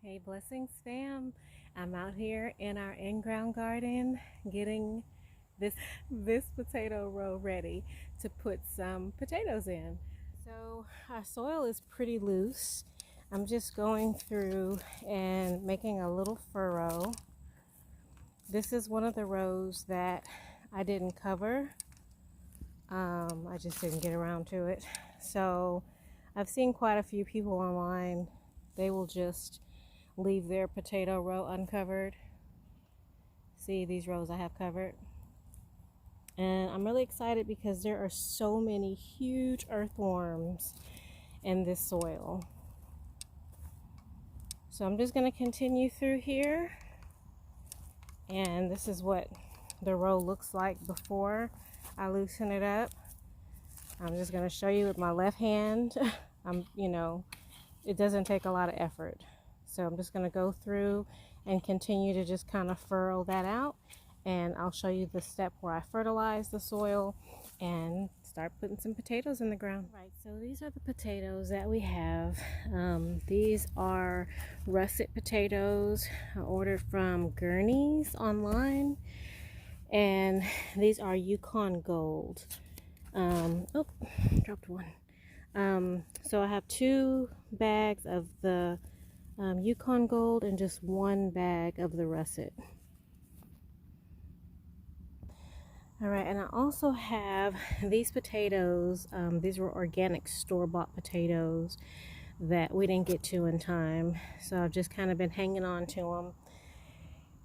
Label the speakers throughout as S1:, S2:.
S1: Hey, blessings fam. I'm out here in our in-ground garden getting this this potato row ready to put some potatoes in. So our soil is pretty loose. I'm just going through and making a little furrow. This is one of the rows that I didn't cover. I just didn't get around to it. So I've seen quite a few people online. They will just leave their potato row uncovered. See these rows I have covered. And I'm really excited because there are so many huge earthworms in this soil. So I'm just going to continue through here. And this is what the row looks like before I loosen it up. I'm just going to show you with my left hand. It doesn't take a lot of effort. So I'm just going to go through and continue to just kind of furrow that out. And I'll show you the step where I fertilize the soil and start putting some potatoes in the ground. Right, so these are the potatoes that we have. These are russet potatoes I ordered from Gurney's online. And these are Yukon Gold. Oh, dropped one. So I have 2 bags of the Yukon Gold and just 1 bag of the russet. All right, and I also have these potatoes. These were organic store-bought potatoes that we didn't get to in time. So I've just kind of been hanging on to them.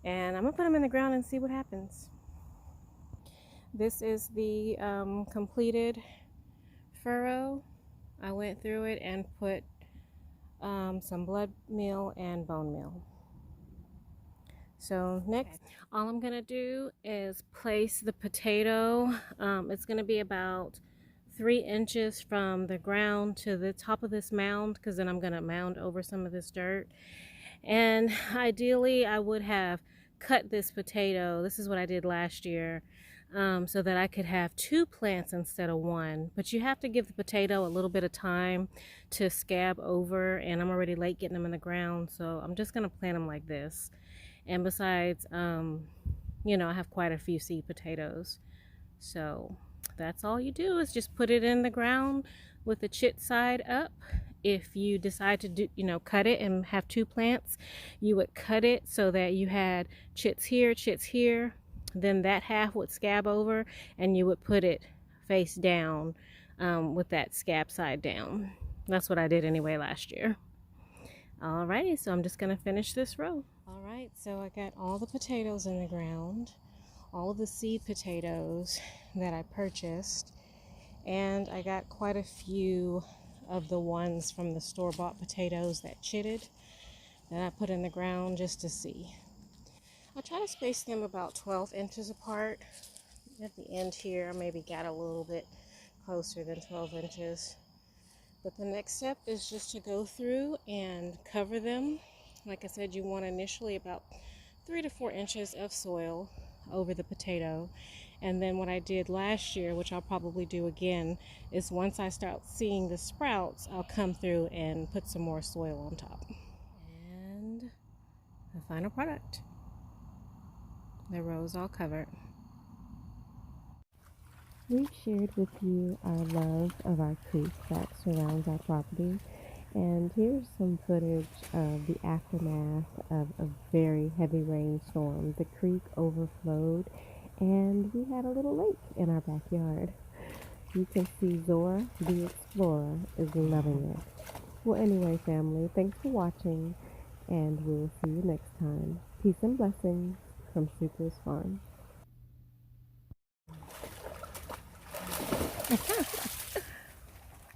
S1: And I'm gonna put them in the ground and see what happens. This is the completed furrow. I went through it and put some blood meal and bone meal. So next, all I'm gonna do is place the potato. It's gonna be about 3 inches from the ground to the top of this mound, because then I'm gonna mound over some of this dirt. And ideally I would have cut this potato. This is what I did last year. So that I could have 2 plants instead of 1. But you have to give the potato a little bit of time to scab over, and I'm already late getting them in the ground, so I'm just going to plant them like this. And besides, I have quite a few seed potatoes. So that's all you do is just put it in the ground with the chit side up. If you decide to do, cut it and have 2 plants, you would cut it so that you had chits here. Then that half would scab over and you would put it face down with that scab side down. That's what I did anyway last year. Alrighty, so I'm just gonna finish this row. Alright, so I got all the potatoes in the ground, all of the seed potatoes that I purchased, and I got quite a few of the ones from the store-bought potatoes that chitted that I put in the ground just to see. I try to space them about 12 inches apart. At the end here, I maybe got a little bit closer than 12 inches. But the next step is just to go through and cover them. Like I said, you want initially about 3 to 4 inches of soil over the potato. And then what I did last year, which I'll probably do again, is once I start seeing the sprouts, I'll come through and put some more soil on top. And the final product. The row is all covered. We've shared with you our love of our creek that surrounds our property, and here's some footage of the aftermath of a very heavy rainstorm. The creek overflowed and we had a little lake in our backyard. You can see Zora the Explorer is loving it. Well, anyway, family, thanks for watching, and we'll see you next time. Peace and blessings from supersfarm.